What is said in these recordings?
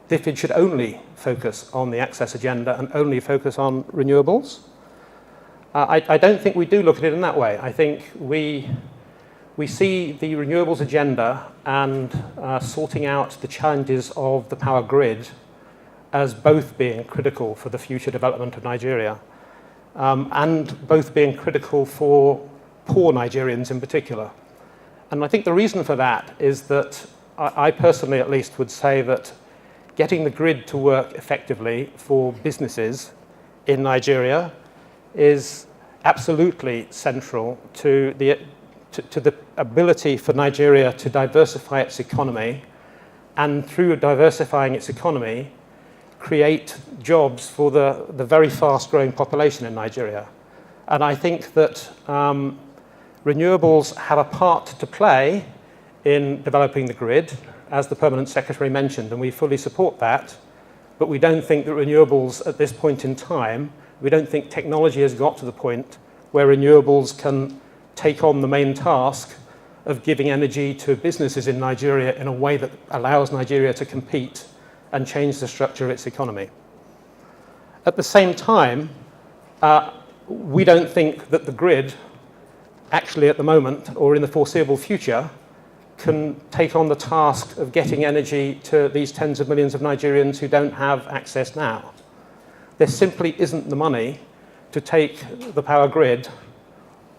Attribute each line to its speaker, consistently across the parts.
Speaker 1: DFID should only focus on the access agenda and only focus on renewables. I don't think we do look at it in that way. I think we see the renewables agenda and sorting out the challenges of the power grid as both being critical for the future development of Nigeria, and both being critical for poor Nigerians in particular. And I think the reason for that is that I personally at least would say that getting the grid to work effectively for businesses in Nigeria is absolutely central to the ability for Nigeria to diversify its economy, and through diversifying its economy, create jobs for the very fast-growing population in Nigeria. And I think that renewables have a part to play in developing the grid, as the Permanent Secretary mentioned, and we fully support that. But we don't think that renewables at this point in time, we don't think technology has got to the point where renewables can take on the main task of giving energy to businesses in Nigeria in a way that allows Nigeria to compete and change the structure of its economy. At the same time, we don't think that the grid, actually at the moment or in the foreseeable future, can take on the task of getting energy to these tens of millions of Nigerians who don't have access now. There simply isn't the money to take the power grid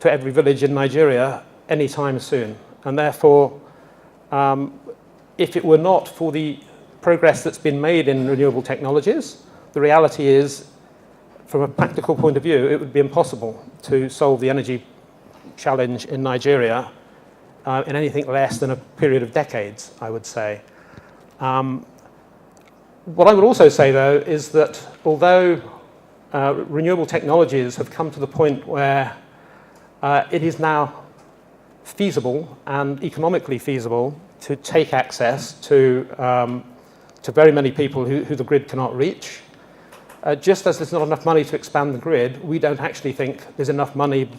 Speaker 1: to every village in Nigeria anytime soon. And therefore, if it were not for the progress that's been made in renewable technologies, the reality is, from a practical point of view, it would be impossible to solve the energy challenge in Nigeria in anything less than a period of decades, I would say. What I would also say, though, is that although renewable technologies have come to the point where it is now feasible and economically feasible to take access to very many people who the grid cannot reach, just as there's not enough money to expand the grid, we don't actually think there's enough money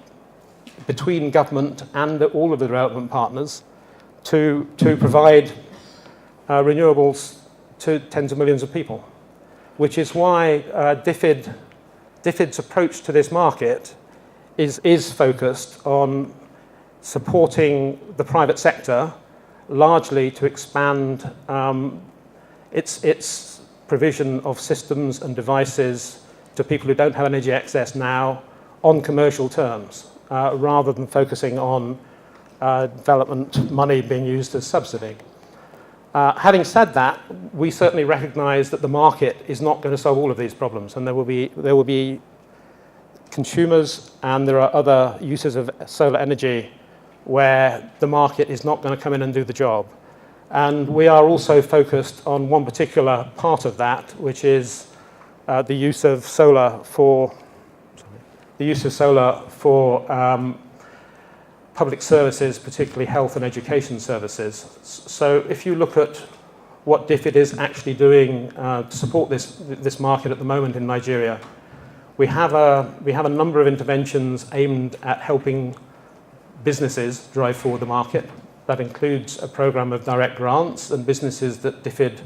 Speaker 1: between government and all of the development partners to provide renewables to tens of millions of people, which is why DFID's approach to this market is focused on supporting the private sector largely to expand its provision of systems and devices to people who don't have energy access now on commercial terms, rather than focusing on development money being used as subsidy. Having said that, we certainly recognize that the market is not going to solve all of these problems, and there will be consumers and there are other uses of solar energy where the market is not going to come in and do the job. And we are also focused on one particular part of that, which is the use of solar for public services, particularly health and education services. So if you look at what DFID is actually doing to support this market at the moment in Nigeria, we have a number of interventions aimed at helping businesses drive forward the market. That includes a program of direct grants, and businesses that DFID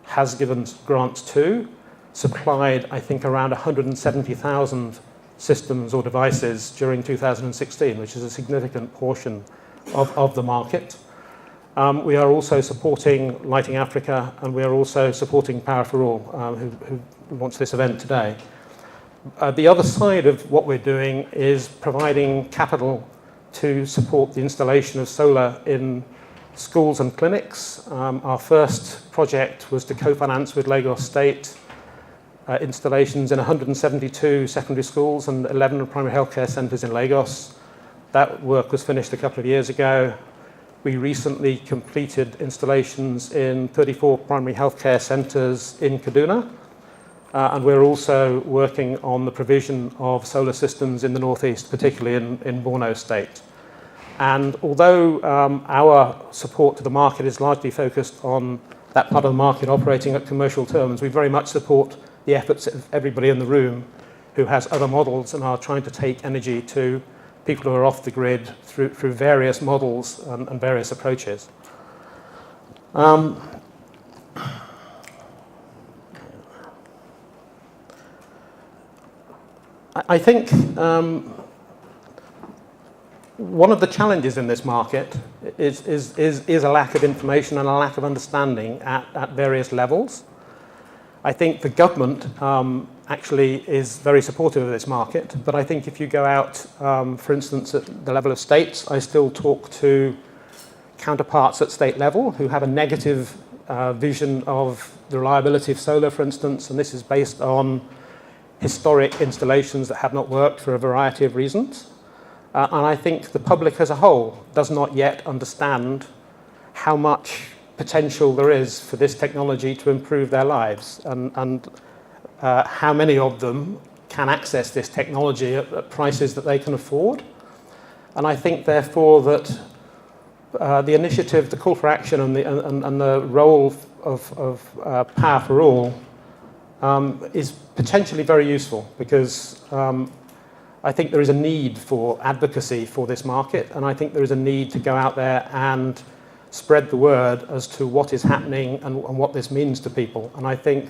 Speaker 1: has given grants to supplied, I think, around 170,000 systems or devices during 2016, which is a significant portion of the market. We are also supporting Lighting Africa, and we are also supporting Power for All, who wants this event today. The other side of what we're doing is providing capital to support the installation of solar in schools and clinics. Our first project was to co-finance with Lagos State installations in 172 secondary schools and 11 primary healthcare centres in Lagos. That work was finished a couple of years ago. We recently completed installations in 34 primary healthcare centres in Kaduna. And we're also working on the provision of solar systems in the northeast, particularly in Borno State. And although our support to the market is largely focused on that part of the market operating at commercial terms, we very much support the efforts of everybody in the room who has other models and are trying to take energy to people who are off the grid through various models and various approaches. I think one of the challenges in this market is a lack of information and a lack of understanding at various levels. I think the government actually is very supportive of this market, but I think if you go out, for instance, at the level of states, I still talk to counterparts at state level who have a negative vision of the reliability of solar, for instance, and this is based on historic installations that have not worked for a variety of reasons. And I think the public as a whole does not yet understand how much potential there is for this technology to improve their lives, and how many of them can access this technology at prices that they can afford. And I think, therefore, that the initiative, the call for action, and the role of Power for All is potentially very useful, because I think there is a need for advocacy for this market, and I think there is a need to go out there and spread the word as to what is happening and what this means to people. And I think,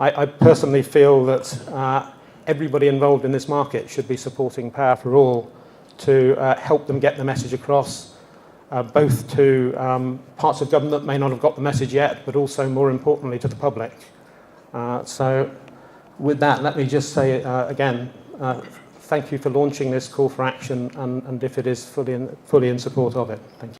Speaker 1: I personally feel that everybody involved in this market should be supporting Power for All to help them get the message across, both to parts of government that may not have got the message yet, but also, more importantly, to the public. So with that, let me just say again, thank you for launching this call for action, and DFID is fully in support of it. Thank you.